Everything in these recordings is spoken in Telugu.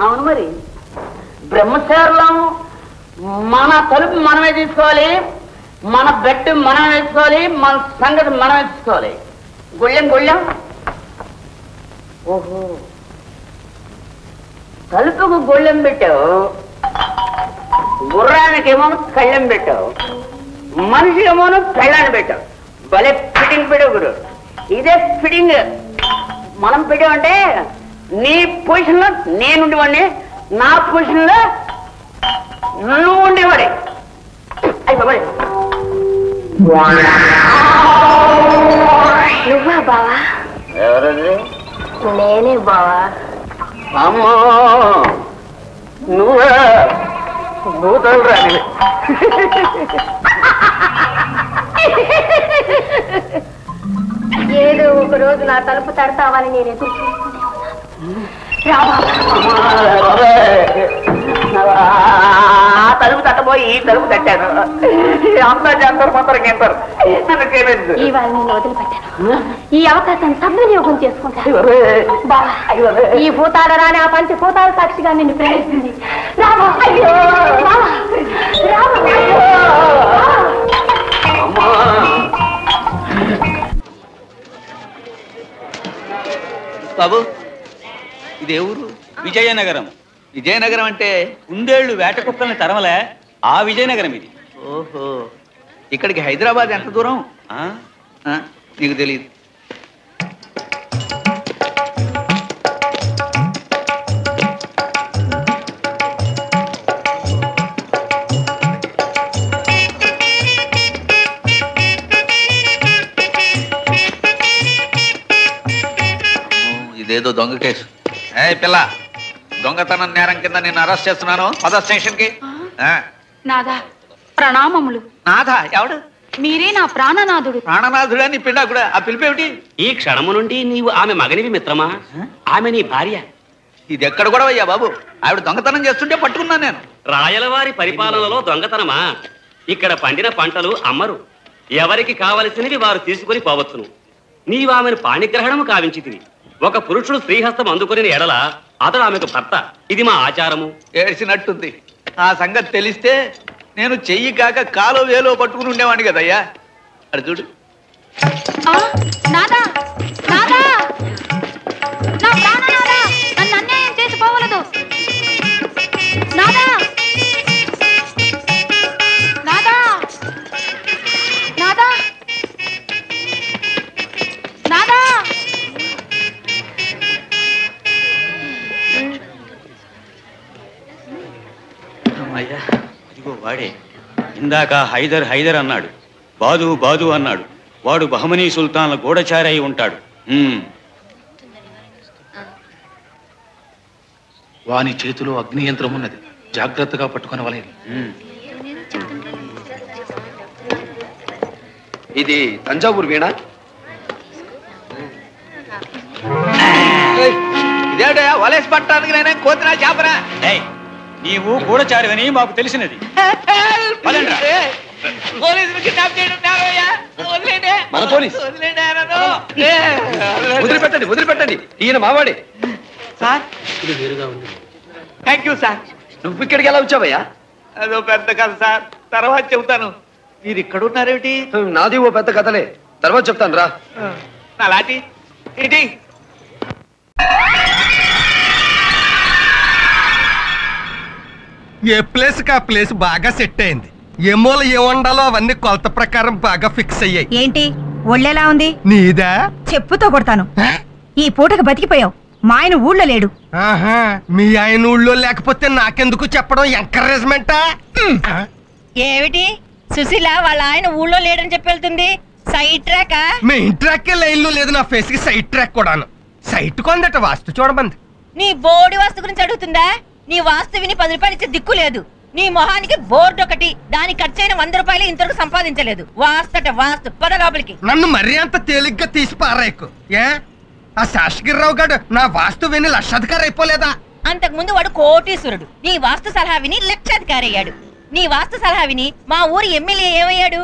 అవును మరి బ్రహ్మచారులం మన తలుపు మనమే తీసుకోవాలి, మన బెడ్ మనం వేసుకోవాలి, మన సంగతి మనం వేసుకోవాలి. గుళ్ళెం ఓహో తలుపుకు గొళ్ళెం పెట్టావు, గుర్రానికేమో కళ్ళెం పెట్టావు, మనిషికేమో పెళ్ళాన్ని పెట్టావు. భలే ఫిట్టింగ్ పెట్టావు గురు. ఇదే ఫిట్టింగ్ మనం పెట్టామంటే నీ పొజిషన్ లో నేను ఉండేవాడిని, నా పొజిషన్ లో నువ్వు ఉండేవాడి. అయిపోయి నువ్వా బావా? ఎవరండి? నేనే బావా. అమ్మో నువ్వే భూతాలు రాని. ఏదో ఒక రోజు నా తలుపు తడతావని నేను ఎదురు చూస్తూనే తలుపు తట్టబోయి ఈ తలుపు తట్టాను. అంతా చేస్తారు మొత్తం గింటారు. ఇవాళ నేను వదిలిపెట్టాను. ఈ అవకాశాన్ని సద్వినియోగం చేసుకుంటాను. ఈ భూతాల రాని ఆ పంచ భూతాల సాక్షిగా నిన్ను ప్రేమిస్తుంది. బాబు ఇదే ఊరు? విజయనగరం. విజయనగరం అంటే కుందేళ్లు వేట కుక్కల్ని తరమలే ఆ విజయనగరం ఇది. ఓహో, ఇక్కడికి హైదరాబాద్ ఎంత దూరం? నీకు తెలియదు. ఇదేదో దొంగ కేసు. ఏ పిల్ల, దొంగతనం నేరం కింద నేను అరెస్ట్ చేస్తున్నాను. పద స్టేషన్ కి. నాదా ప్రణామములు. నాథా ఎవడు? మీరే నా ప్రాణనాథుడు. ప్రాణనాథుడా? నీ పిండా కూడా. ఆ పిలిపేమిటి? ఈ క్షణము నుండి నీవు ఆమె మగనివి మిత్రమా? ఆమె నీ భార్య. ఇది ఎక్కడ కూడా అయ్యా బాబు? ఆవిడ దొంగతనం చేస్తుంటే పట్టుకున్నాను నేను. రాయలవారి పరిపాలనలో దొంగతనమా? ఇక్కడ పండిన పంటలు అమ్మరు, ఎవరికి కావలసినవి వారు తీసుకుని పోవచ్చును. నీవు ఆమెను పాణిగ్రహణము కావించితివి. ఒక పురుషుడు స్త్రీహస్తం అందుకుని ఎడల అతడు ఆమెకు భర్త. ఇది మా ఆచారము. ఏడ్చినట్టుంది. ఆ సంగతి తెలిస్తే నేను చెయ్యి కాక కాలో వేలో పట్టుకుని ఉండేవాడిని కదయ్యా. అది చూడు. నాదా నాదా, నా ప్రాణనాదా, నన్ను అన్యాయం చేసి పోవలదు. నాదా నాదా నాదా నాదా. అయ్యా ఇదిగో వాడే. ఇందాక హైదర్ హైదర్ అన్నాడు, బాదు బాదు అన్నాడు. వాడు బహమనీ సుల్తాన్ల గూఢచారి అయి ఉంటాడు. వాని చేతిలో అగ్ని యంత్రం ఉన్నది, జాగ్రత్తగా పట్టుకునవలేదు. ఇది తంజావూరు వీణ. ఇదేటయా వలేసి పట్టడానికి నేనే కోతినా చేపనా? నీవు గూఢచారివని మాకు తెలిసినది. మన పోలీస్. వదిలిపెట్టండి వదిలిపెట్టండి, ఈయన మావాడే. సార్ ఇది వేరుగా ఉంది. Thank you sir. నువ్వు ఇక్కడికి ఎలా వచ్చావయ్యా? అదో పెద్ద కథ సార్, తర్వాత చెబుతాను. మీరు ఇక్కడ ఉన్నారేమిటి? నాది ఓ పెద్ద కథలే, తర్వాత చెప్తాను రా. నా లాటి ఏంటి? ఏ ప్లేస్ కా ప్లేస్ బాగా సెట్ అయింది. ఏ మూల ఏ వండాలో అవన్నీ కొలత ప్రకారం బాగా ఫిక్స్ అయ్యాయి. ఏంటి ఒళ్ళెలా ఉంది? నీదా? చెప్పుతో కొడతాను. ఈ పూటకు బతికిపోయావు. మా ఆయన ఊళ్ళో లేడు. ఆహా, మీ ఆయన ఊళ్ళో లేకపోతే నాకెందుకు చెప్పడం? ఎంకరేజ్మెంటా? ఏమిటి సుశీల వాళ్ళ ఆయన ఊళ్ళో లేడని చెప్పి వెళ్తుంది? Side track? మెయిన్ ట్రాక్ లైన్లో లేదు, నా ఫేస్ కి సైడ్ ట్రాక్ కూడాను. సైట్ కొందట వాస్తు చూడమంది. నీ బోడి వాస్తు గురించి అడుగుతుందా? నీ వాస్తు విని 10 రూపాయలు ఇచ్చే దిక్కు లేదు. నీ మొహానికి బోర్డు ఒకటి, దానికి ఖర్చైన 100 రూపాయలు ఇంతవరకు సంపాదించలేదు. వాస్తట వాస్తు పద లోపలికి. నన్ను మరీ అంత తేలిగ్గా తీసి పారాయకు. ఏ ఆ శాసగిరిరావు గారు నా వాస్తు విని లక్షాధికారి అయిపోలేదా? అంతకు ముందు వాడు కోటీశ్వరుడు. నీ వాస్తు సలహా విని లక్షాధికారి అయ్యాడు. నీ వాస్తు సలహా విని మా ఊరి ఎమ్మెల్యే ఏమయ్యాడు?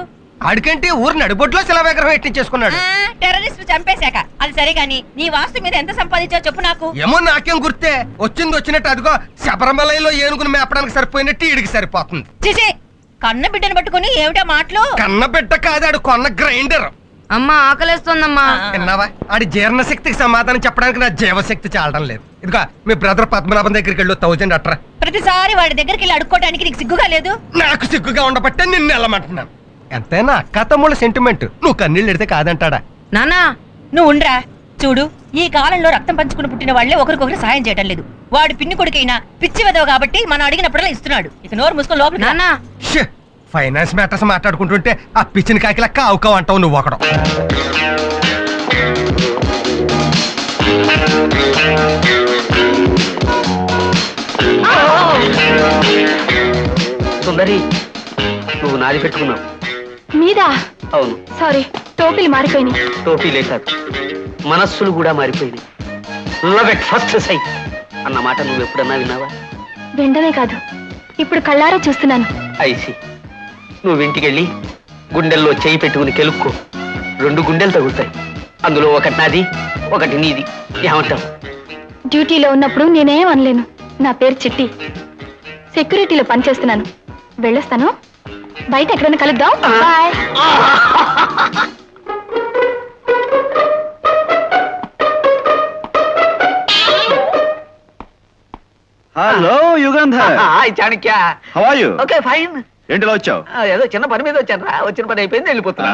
ఆడికంటే ఊరు నడిబొడ్లో శిలా విగ్రహం ఎట్టించేసుకున్నాడు. టెర్రరిస్ట్ చంపేశాక. అది సరే గాని నీ వాస్తు మీద ఎంత సంపాదించావు చెప్పు నాకు. ఏమో నాకేం గుర్తే, వచ్చింది వచ్చినట్టు అదిగో శబరిమలలో ఏనుగును మేపడానికి సరిపోయినట్టు ఈడికి సరిపోతుంది. చిచి, కన్న బిడ్డను పట్టుకుని ఏమిటా మాటలు? కన్న బిడ్డ కాదాడు కొన్న గ్రైండర్. అమ్మా ఆకలేస్తోందమ్మా. విన్నావా? ఆడి జీర్ణశక్తికి సమాధానం చెప్పడానికి నా జీవశక్తి చాలడం లేదు. ఇదిగో మీ బ్రదర్ పద్మనాభం దగ్గరికి వెళ్ళు, 1000 అట్రా. ప్రతిసారి వాడి దగ్గరికి వెళ్ళి అడుక్కోవడానికి నీకు సిగ్గుగా లేదు? నాకు సిగ్గుగా ఉండబట్టే నిన్ను వెళ్ళమంటున్నాను. ఎంతైనా అక్క తమ్ముళ్ళ సెంటిమెంట్, నువ్వు కన్నీళ్ళు ఎడితే కాదంటాడా? నానా నువ్వు ఉండ్రా. చూడు, ఈ కాలంలో రక్తం పంచుకుని పుట్టిన వాళ్లే ఒకరికొకరు సాయం చేయడం లేదు. వాడు పిన్ని కొడుకైనా పిచ్చి వెదవ కాబట్టి మనం అడిగినప్పుడల్లా ఇస్తున్నాడు. ఇక నోరు మూసుకొని లోపల. నానా ఫైనాన్స్ మ్యాటర్స్ మాట్లాడుకుంటుంటే ఆ పిచ్చిన కాకిలా కావుకావు అంటావు నువ్వు ఒకడు. సుందరి, నువ్వు నాది పెట్టుకున్నావు. మీదా? అవును. సారీ, టోపీలు మారిపోయినాయి. టోపీలే కాదు, మనస్సులు కూడా మారిపోయింది. లవ్ ఎట్ ఫస్ట్ సైట్ అన్న మాట నువ్వు ఎప్పుడన్నా విన్నావా? వినడమే కాదు, ఇప్పుడు కళ్ళారా చూస్తున్నాను. ఐసి, నువ్వు ఇంటికెళ్ళి గుండెల్లో చేయి పెట్టుకుని కెలుక్కో. 2 గుండెలు తగులుతాయి. అందులో ఒకటి నాది, ఒకటి నీది. ఏమంటావు? డ్యూటీలో ఉన్నప్పుడు నేనేం అనలేను. నా పేరు చిట్టి, సెక్యూరిటీలో పనిచేస్తున్నాను. వెళ్ళొస్తాను. బయట ఎక్కడైనా కలుద్దాం. Bye. Hello Yugandhar, hi Chanakya. How are you? Okay fine. ఏంటిలో వచ్చావు? ఏదో చిన్న పని మీద వచ్చాను రా. వచ్చిన పని అయిపోయింది, వెళ్ళిపోతున్నా.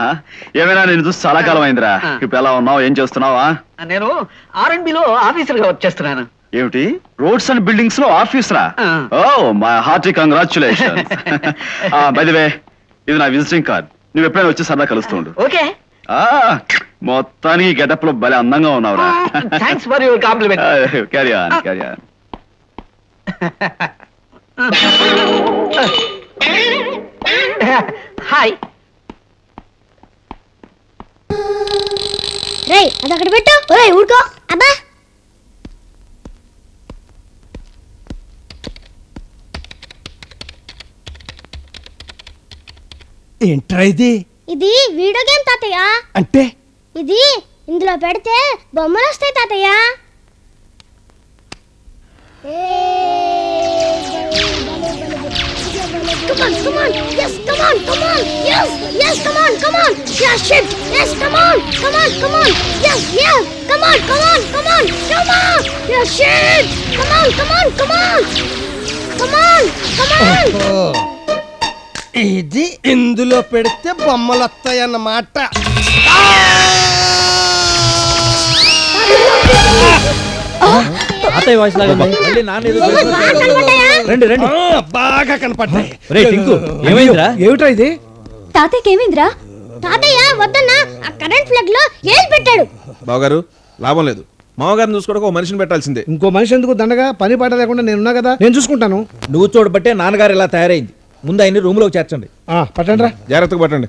ఏమైనా నేను చూసి చాలా కాలం అయిందిరా. ఇప్పుడు ఎలా ఉన్నావు? ఏం చేస్తున్నావా? నేను R&Bలో ఆఫీసర్ గా వర్క్ చేస్తున్నాను. ఏమిటి, రోడ్స్ అండ్ బిల్డింగ్స్ లో ఆఫీస్ రా? Oh my hearty congratulations. By the way, ఇది నా విజిటింగ్ కార్డ్. నువ్వు ఎప్పుడైనా వచ్చి సరదా కలుస్తూ ఉండు. ఓకే. మొత్తానికి గెటప్ లో భలే అందంగా ఉన్నావురా. Thanks for your compliment. Carry on, carry on. Hi. రేయ్, అది అక్కడ పెట్టు. ఒరేయ్ ఊరుకో. అబ్బా, ఏంట్రా ఇది? ఇది వీడియో గేమ్ తాతయ్య. అంటే ఇది ఇందులో పెడితే బొమ్మలు వస్తాయి తాతయ్య. Come on, come on. Yes, come on, come on. Yes, yes, come on, come on. Yeah, shit. Yes, come on, come on, come on. Yes, yeah. Come on, come on, come on, come on. Yeah, shit. Come on, come on, come on. Come on, come on. ఇది ఇందులో పెడితే బొమ్మలు వస్తాయన్నమాట. బాగా కనపడ్డాయి. ఏమిట్రా ఇది? తాతయ్యకి ఏమైందిరా? తాతయ్య వద్దన్నా ఆ కరెంట్ ఫ్లగ్ లో ఏం పెట్టాడు. బావగారు, లాభం లేదు. మామగారిని చూసుకోవడానికి ఒక మనిషిని పెట్టాల్సిందే. ఇంకో మనిషి ఎందుకు దండగా? పని పాట లేకుండా నేనున్నా కదా, నేను చూసుకుంటాను. నువ్వు చూడబట్టే నాన్నగారు ఇలా తయారైంది. ముందు ఆయన్ని రూమ్ లోకి చేర్చండి. పట్టండి రా, జాగ్రత్తగా పట్టండి.